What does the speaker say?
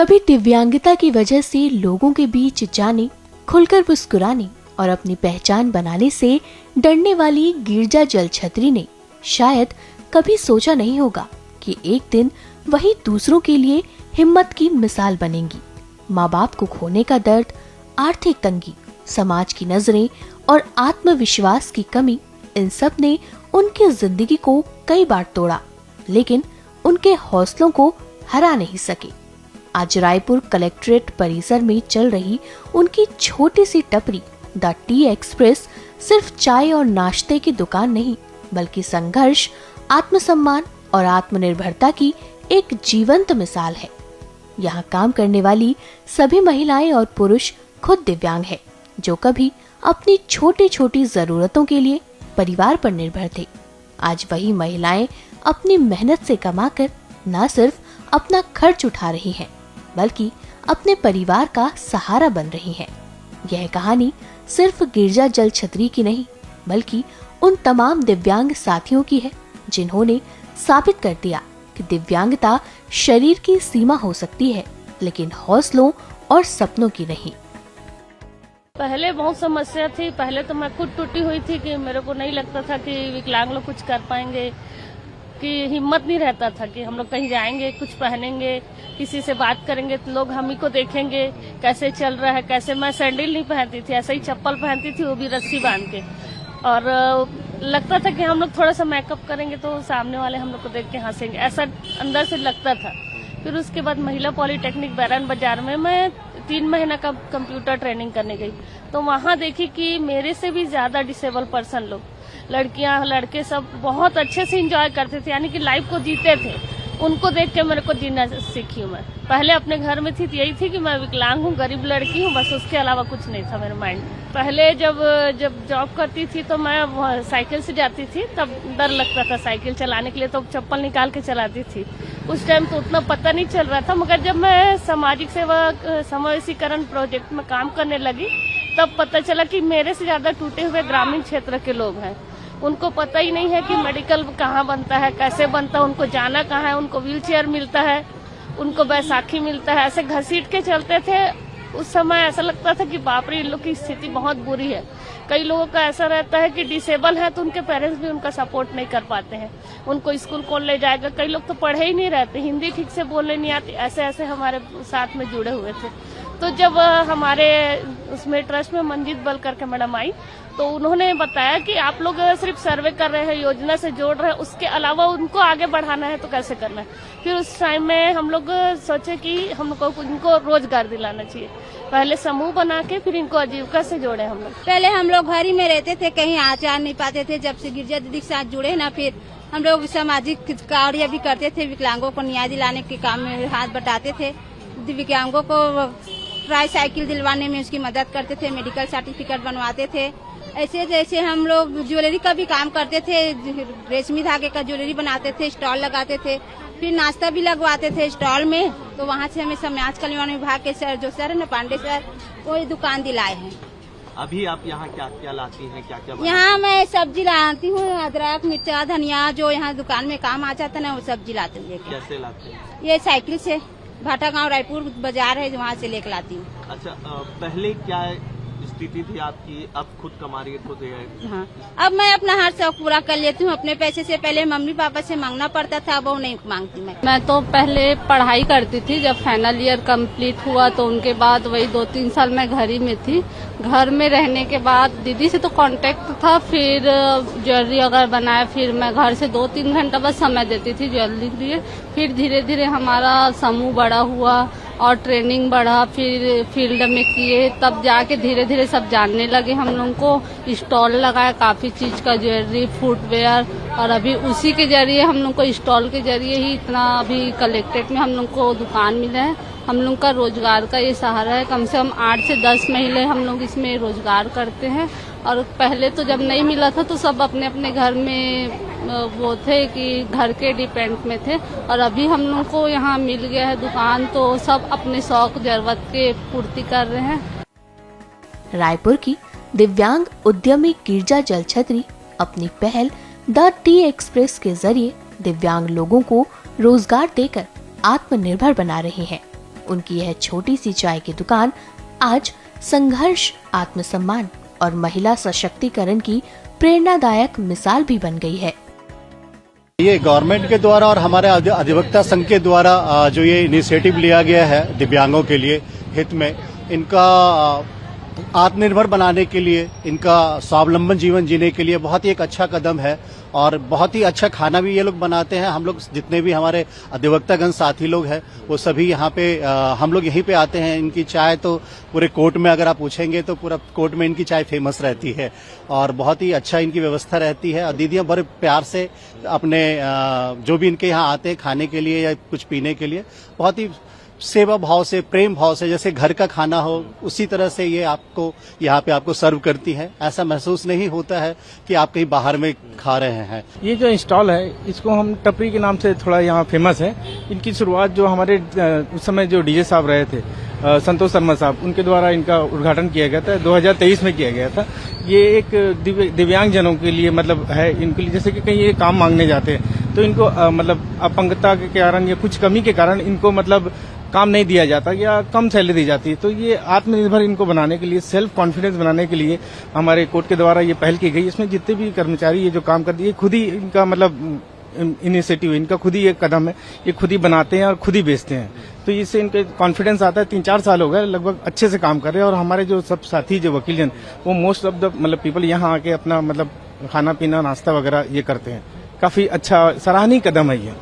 कभी दिव्यांगता की वजह से लोगों के बीच जाने, खुलकर मुस्कुराने और अपनी पहचान बनाने से डरने वाली गिरजा जल छतरी ने शायद कभी सोचा नहीं होगा कि एक दिन वही दूसरों के लिए हिम्मत की मिसाल बनेंगी। माँ बाप को खोने का दर्द, आर्थिक तंगी, समाज की नजरें और आत्मविश्वास की कमी, इन सब ने उनकी जिंदगी को कई बार तोड़ा, लेकिन उनके हौसलों को हरा नहीं सके। आज रायपुर कलेक्ट्रेट परिसर में चल रही उनकी छोटी सी टपरी द टी एक्सप्रेस सिर्फ चाय और नाश्ते की दुकान नहीं, बल्कि संघर्ष, आत्मसम्मान और आत्मनिर्भरता की एक जीवंत मिसाल है। यहाँ काम करने वाली सभी महिलाएं और पुरुष खुद दिव्यांग हैं, जो कभी अपनी छोटी छोटी जरूरतों के लिए परिवार पर निर्भर थे। आज वही महिलाएं अपनी मेहनत से कमाकर न सिर्फ अपना खर्च उठा रही हैं, बल्कि अपने परिवार का सहारा बन रही हैं। यह कहानी सिर्फ गिरजा जल छतरी की नहीं, बल्कि उन तमाम दिव्यांग साथियों की है जिन्होंने साबित कर दिया कि दिव्यांगता शरीर की सीमा हो सकती है, लेकिन हौसलों और सपनों की नहीं। पहले बहुत समस्या थी। पहले तो मैं खुद टूटी हुई थी कि मेरे को नहीं लगता था कि विकलांग लोग कुछ कर पाएंगे, कि हिम्मत नहीं रहता था कि हम लोग कहीं जाएंगे, कुछ पहनेंगे, किसी से बात करेंगे तो लोग हम ही को देखेंगे कैसे चल रहा है, कैसे। मैं सैंडल नहीं पहनती थी, ऐसे ही चप्पल पहनती थी, वो भी रस्सी बांध के। और लगता था कि हम लोग थोड़ा सा मेकअप करेंगे तो सामने वाले हम लोग को देख के हंसेंगे, ऐसा अंदर से लगता था। फिर उसके बाद महिला पॉलिटेक्निक बैरन बाजार में मैं 3 महीना का कंप्यूटर ट्रेनिंग करने गई, तो वहाँ देखी कि मेरे से भी ज्यादा डिसेबल पर्सन लोग, लड़कियां लड़के सब बहुत अच्छे से एंजॉय करते थे, यानी कि लाइफ को जीते थे। उनको देख के मेरे को जीना सीखी हूँ। मैं पहले अपने घर में थी तो यही थी कि मैं विकलांग हूँ, गरीब लड़की हूँ, बस उसके अलावा कुछ नहीं था मेरे माइंड में। पहले जब जॉब करती थी तो मैं साइकिल से जाती थी, तब डर लगता था साइकिल चलाने के लिए, तो चप्पल निकाल के चलाती थी। उस टाइम तो उतना पता नहीं चल रहा था, मगर जब मैं सामाजिक सेवा समावेशीकरण प्रोजेक्ट में काम करने लगी तब पता चला कि मेरे से ज्यादा टूटे हुए ग्रामीण क्षेत्र के लोग हैं। उनको पता ही नहीं है कि मेडिकल कहाँ बनता है, कैसे बनता है, उनको जाना कहाँ है, उनको व्हील चेयर मिलता है, उनको बैसाखी मिलता है, ऐसे घसीट के चलते थे। उस समय ऐसा लगता था कि बाप रे, इन लोग की स्थिति बहुत बुरी है। कई लोगों का ऐसा रहता है कि डिसेबल है तो उनके पेरेंट्स भी उनका सपोर्ट नहीं कर पाते हैं, उनको स्कूल कौन ले जाएगा। कई लोग तो पढ़े ही नहीं रहते, हिंदी ठीक से बोलने नहीं आती, ऐसे ऐसे हमारे साथ में जुड़े हुए थे। तो जब हमारे उसमें ट्रस्ट में मंजीत बल करके मैडम आई, तो उन्होंने बताया कि आप लोग सिर्फ सर्वे कर रहे हैं, योजना से जोड़ रहे हैं, उसके अलावा उनको आगे बढ़ाना है तो कैसे करना है। फिर उस टाइम में हम लोग सोचे कि हमको इनको रोजगार दिलाना चाहिए। पहले समूह बना के फिर इनको आजीविका से जोड़े हम लोग। पहले हम लोग घर ही में रहते थे, कहीं आ जा नहीं पाते थे। जब से गिरजा दीदी के साथ जुड़े ना, फिर हम लोग सामाजिक कार्य भी करते थे, विकलांगों को न्याय दिलाने के काम में हाथ बटाते थे, दिव्यांगों को ट्राई साइकिल दिलवाने में उसकी मदद करते थे, मेडिकल सर्टिफिकेट बनवाते थे। ऐसे जैसे हम लोग ज्वेलरी का भी काम करते थे, रेशमी धागे का ज्वेलरी बनाते थे, स्टॉल लगाते थे, फिर नाश्ता भी लगवाते थे स्टॉल में। तो वहाँ से हमें समाज कल्याण विभाग के सर, जो सर है ना, पांडे सर, वो दुकान दिलाए हैं। अभी आप यहाँ क्या क्या लाती हैं, क्या क्या? यहाँ मैं सब्जी लाती हूँ, अदरक, मिर्चा, धनिया, जो यहाँ दुकान में काम आ जाता है ना, वो सब्जी लाती हूँ। कैसे लाते हैं? ये साइकिल से, भाटा गाँव रायपुर बाजार है, वहाँ से लेकर लाती हूँ। अच्छा, पहले क्या स्थिति थी आपकी, अब खुद कमा रही खुद है? हाँ, अब मैं अपना हर शौक पूरा कर लेती हूँ अपने पैसे से। पहले मम्मी पापा से मांगना पड़ता था, अब वो नहीं मांगती मैं तो पहले पढ़ाई करती थी, जब फाइनल ईयर कंप्लीट हुआ तो उनके बाद वही 2-3 साल मैं घर ही में थी। घर में रहने के बाद दीदी से तो कांटेक्ट था, फिर ज्वेलरी अगर बनाया, फिर मैं घर से 2-3 घंटा बस समय देती थी ज्वेलरी के लिए। फिर धीरे धीरे हमारा समूह बड़ा हुआ और ट्रेनिंग बढ़ा, फिर फील्ड में किए, तब जाके धीरे धीरे सब जानने लगे। हम लोगों को स्टॉल लगाया काफी चीज का, ज्वेलरी, फुटवेयर, और अभी उसी के जरिए हम लोग को, स्टॉल के जरिए ही इतना अभी कलेक्ट्रेट में हम लोग को दुकान मिला है। हम लोग का रोजगार का ये सहारा है। कम से कम 8 से 10 महिलाएं हम लोग इसमें रोजगार करते हैं। और पहले तो जब नहीं मिला था तो सब अपने अपने घर में वो थे कि घर के डिपेंड में थे, और अभी हम लोग को यहाँ मिल गया है दुकान, तो सब अपने शौक जरूरत के पूर्ति कर रहे हैं। रायपुर की दिव्यांग उद्यमी गिरजा जल छतरी अपनी पहल द टी एक्सप्रेस के जरिए दिव्यांग लोगों को रोजगार देकर आत्मनिर्भर बना रही हैं। उनकी यह छोटी सी चाय की दुकान आज संघर्ष, आत्मसम्मान और महिला सशक्तिकरण की प्रेरणादायक मिसाल भी बन गई है। ये गवर्नमेंट के द्वारा और हमारे अधिवक्ता संघ के द्वारा जो ये इनिशिएटिव लिया गया है दिव्यांगों के लिए हित में, इनका आत्मनिर्भर बनाने के लिए, इनका स्वावलंबन जीवन जीने के लिए बहुत ही एक अच्छा कदम है। और बहुत ही अच्छा खाना भी ये लोग बनाते हैं। हम लोग जितने भी हमारे अधिवक्तागण साथी लोग हैं वो सभी यहाँ पे हम लोग यहीं पे आते हैं। इनकी चाय तो पूरे कोर्ट में अगर आप पूछेंगे तो पूरा कोर्ट में इनकी चाय फेमस रहती है और बहुत ही अच्छा इनकी व्यवस्था रहती है। और दीदियाँ बड़े प्यार से अपने जो भी इनके यहाँ आते हैं खाने के लिए या कुछ पीने के लिए बहुत ही सेवा भाव से, प्रेम भाव से, जैसे घर का खाना हो उसी तरह से ये आपको यहाँ पे आपको सर्व करती है। ऐसा महसूस नहीं होता है कि आप कहीं बाहर में खा रहे हैं। ये जो स्टॉल है इसको हम टपरी के नाम से थोड़ा यहाँ फेमस है। इनकी शुरुआत जो हमारे उस समय जो डीजे साहब रहे थे संतोष शर्मा साहब, उनके द्वारा इनका उद्घाटन किया गया था। 2023 में किया गया था। ये एक दिव्यांग जनों के लिए मतलब है, इनके लिए जैसे कि कहीं ये काम मांगने जाते हैं तो इनको मतलब अपंगता के कारण या कुछ कमी के कारण इनको मतलब काम नहीं दिया जाता या कम सैलरी दी जाती है। तो ये आत्मनिर्भर इनको बनाने के लिए, सेल्फ कॉन्फिडेंस बनाने के लिए हमारे कोर्ट के द्वारा ये पहल की गई। इसमें जितने भी कर्मचारी ये जो काम करते हैं खुद ही इनका मतलब इनिशिएटिव, इनका खुद ही एक कदम है। ये खुद ही बनाते हैं और खुद ही बेचते हैं। तो इससे इनके कॉन्फिडेंस आता है। 3-4 साल हो गए लगभग अच्छे से काम कर रहे हैं। और हमारे जो सब साथी जो वकील जन वो मोस्ट ऑफ द मतलब पीपल यहाँ आके अपना मतलब खाना पीना नाश्ता वगैरह ये करते हैं। काफी अच्छा सराहनीय कदम है ये।